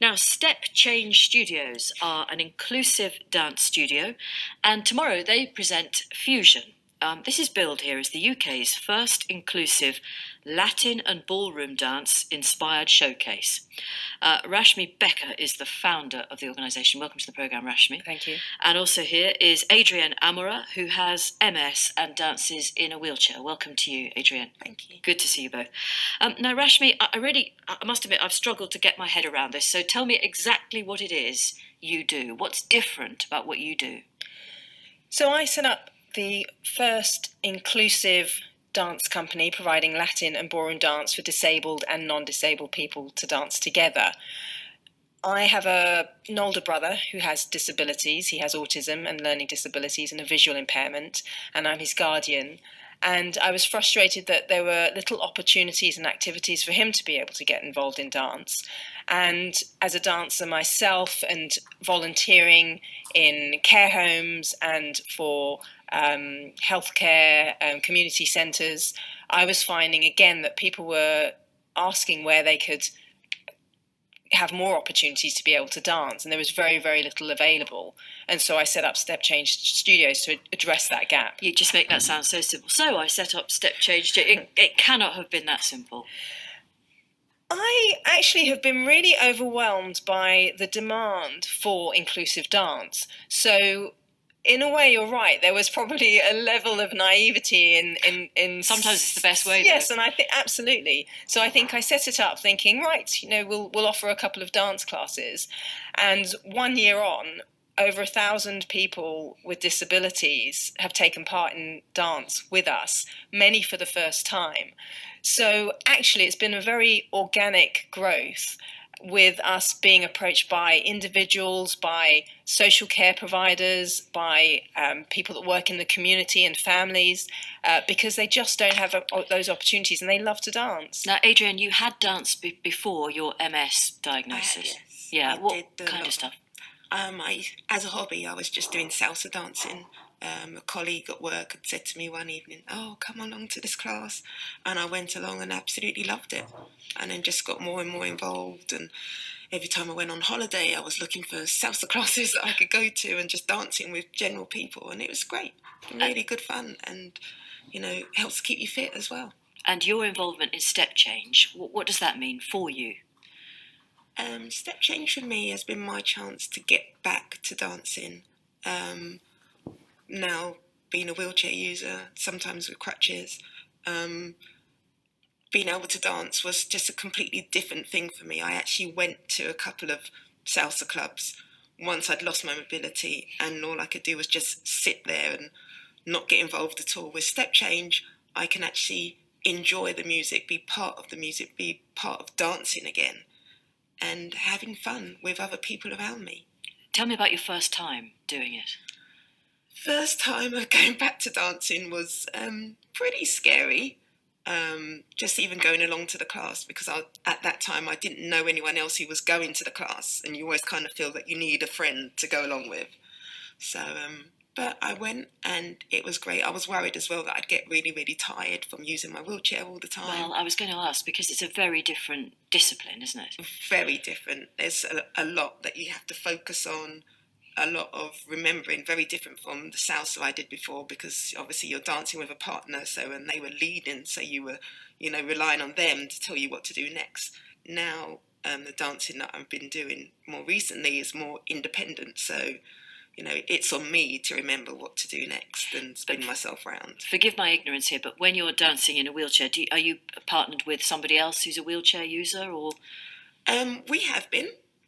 Now, Step Change Studios are an inclusive dance studio, and tomorrow they present Fusion. This is billed here as the UK's first inclusive Latin and ballroom dance inspired showcase. Rashmi Becker is the founder of the organisation. Welcome to the programme, Rashmi. Thank you. And also here is Adrienne Armorer, who has MS and dances in a wheelchair. Welcome to you, Adrienne. Thank you. Good to see you both. Now, Rashmi, I must admit, I've struggled to get my head around this. So tell me exactly what it is you do. What's different about what you do? So I set up the first inclusive dance company providing Latin and ballroom dance for disabled and non-disabled people to dance together. I have an older brother who has disabilities. He has autism and learning disabilities and a visual impairment, and I'm his guardian. And I was frustrated that there were little opportunities and activities for him to be able to get involved in dance. And as a dancer myself and volunteering in care homes and for healthcare community centres, I was finding again that people were asking where they could have more opportunities to be able to dance, and there was very, very little available. And so I set up Step Change Studios to address that gap. You just make that sound so simple. So I set up Step Change. It cannot have been that simple. I actually have been really overwhelmed by the demand for inclusive dance. So in a way, you're right. There was probably a level of naivety in Sometimes it's the best way. Yes, though. and I think absolutely. So I think I set it up thinking, right, we'll offer a couple of dance classes, and 1 year on, over 1,000 people with disabilities have taken part in dance with us, many for the first time. So actually, it's been a very organic growth, with us being approached by individuals, by social care providers, by people that work in the community and families, because they just don't have those opportunities and they love to dance. Now, Adrienne, you had danced before your MS diagnosis. Yes. Yeah, what kind of stuff? As a hobby, I was just doing salsa dancing. A colleague at work had said to me one evening, "Oh, come along to this class," and I went along and absolutely loved it, and then just got more and more involved. And every time I went on holiday, I was looking for salsa classes that I could go to and just dancing with general people, and it was great, really good fun, and helps keep you fit as well. And your involvement in Step Change, what does that mean for you? Step Change for me has been my chance to get back to dancing. Now, being a wheelchair user, sometimes with crutches, being able to dance was just a completely different thing for me. I actually went to a couple of salsa clubs once I'd lost my mobility, and all I could do was just sit there and not get involved at all. With Step Change, I can actually enjoy the music, be part of the music, be part of dancing again, and having fun with other people around me. Tell me about your first time doing it. First time of going back to dancing was pretty scary, just even going along to the class, because at that time I didn't know anyone else who was going to the class, and you always kind of feel that you need a friend to go along with. So, but I went and it was great. I was worried as well that I'd get really, really tired from using my wheelchair all the time. Well, I was going to ask, because it's a very different discipline, isn't it? Very different. There's a lot that you have to focus on, a lot of remembering, very different from the salsa I did before, because obviously you're dancing with a partner, and they were leading, so you were, relying on them to tell you what to do next. Now, the dancing that I've been doing more recently is more independent, so it's on me to remember what to do next and spin myself around. Forgive my ignorance here, but when you're dancing in a wheelchair, are you partnered with somebody else who's a wheelchair user, or?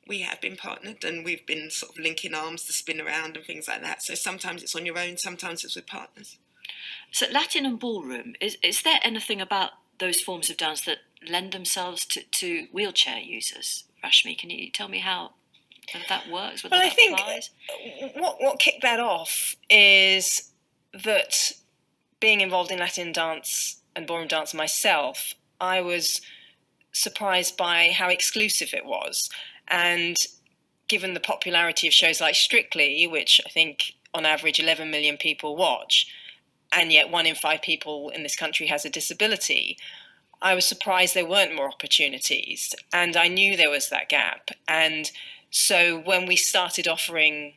We have been partnered, and we've been sort of linking arms to spin around and things like that. So sometimes it's on your own, sometimes it's with partners. So Latin and ballroom, is there anything about those forms of dance that lend themselves to wheelchair users? Rashmi, can you tell me how that works? Well, I think what kicked that off is that being involved in Latin dance and ballroom dance myself, I was surprised by how exclusive it was. And given the popularity of shows like Strictly, which I think on average 11 million people watch, and yet 1 in 5 people in this country has a disability, I was surprised there weren't more opportunities, and I knew there was that gap. And so when we started offering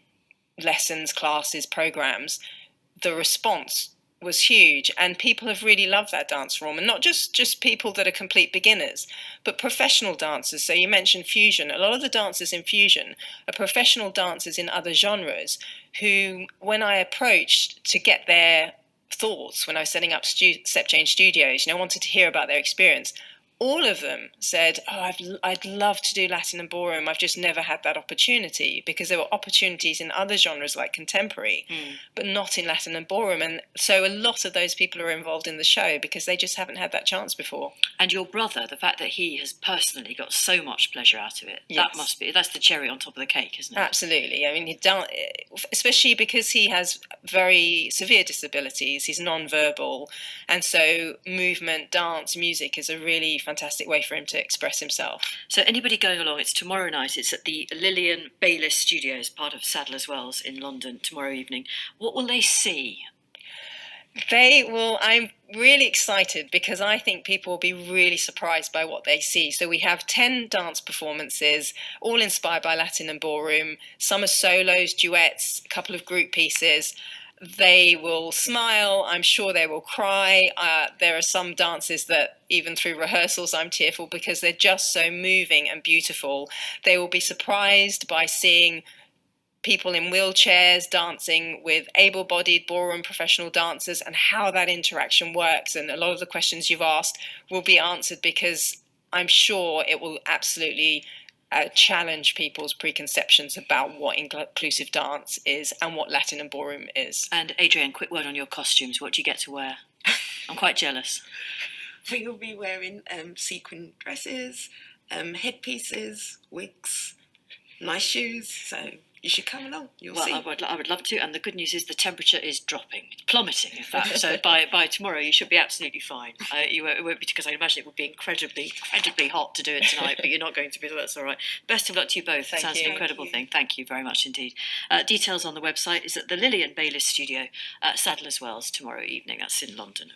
lessons, classes, programs, the response was huge, and people have really loved that dance form, and not just people that are complete beginners, but professional dancers. So you mentioned fusion. A lot of the dancers in fusion are professional dancers in other genres who, when I approached to get their thoughts when I was setting up step change studios, wanted to hear about their experience, all of them said, "Oh, I'd love to do Latin and ballroom. I've just never had that opportunity," because there were opportunities in other genres like contemporary, but not in Latin and ballroom. And so a lot of those people are involved in the show because they just haven't had that chance before. And your brother, the fact that he has personally got so much pleasure out of it, Yes. that's the cherry on top of the cake, isn't it? Absolutely. I mean, especially because he has very severe disabilities, he's non-verbal, and so movement, dance, music is a really fantastic way for him to express himself. So anybody going along, it's tomorrow night. It's at the Lillian Baylis Studios, part of Sadler's Wells in London, tomorrow evening. What will they see? They will. I'm really excited because I think people will be really surprised by what they see. So we have 10 dance performances, all inspired by Latin and ballroom. Some are solos, duets, a couple of group pieces. They will smile. I'm sure they will cry. There are some dances that even through rehearsals I'm tearful because they're just so moving and beautiful. They will be surprised by seeing people in wheelchairs dancing with able-bodied ballroom professional dancers and how that interaction works. And a lot of the questions you've asked will be answered because I'm sure it will absolutely challenge people's preconceptions about what inclusive dance is and what Latin and ballroom is. And Adrienne, quick word on your costumes. What do you get to wear? I'm quite jealous. We will be wearing sequin dresses, headpieces, wigs, nice shoes. So you should come along. You'll see. I would love to. And the good news is the temperature is dropping, plummeting, in fact. So by tomorrow, you should be absolutely fine. It won't be, because I imagine it would be incredibly hot to do it tonight, but you're not going to be. So that's all right. Best of luck to you both. Thank Sounds you. an incredible thing. Thank you very much indeed. Details on the website is at the Lillian Baylis Studio at Sadler's Wells tomorrow evening. That's in London.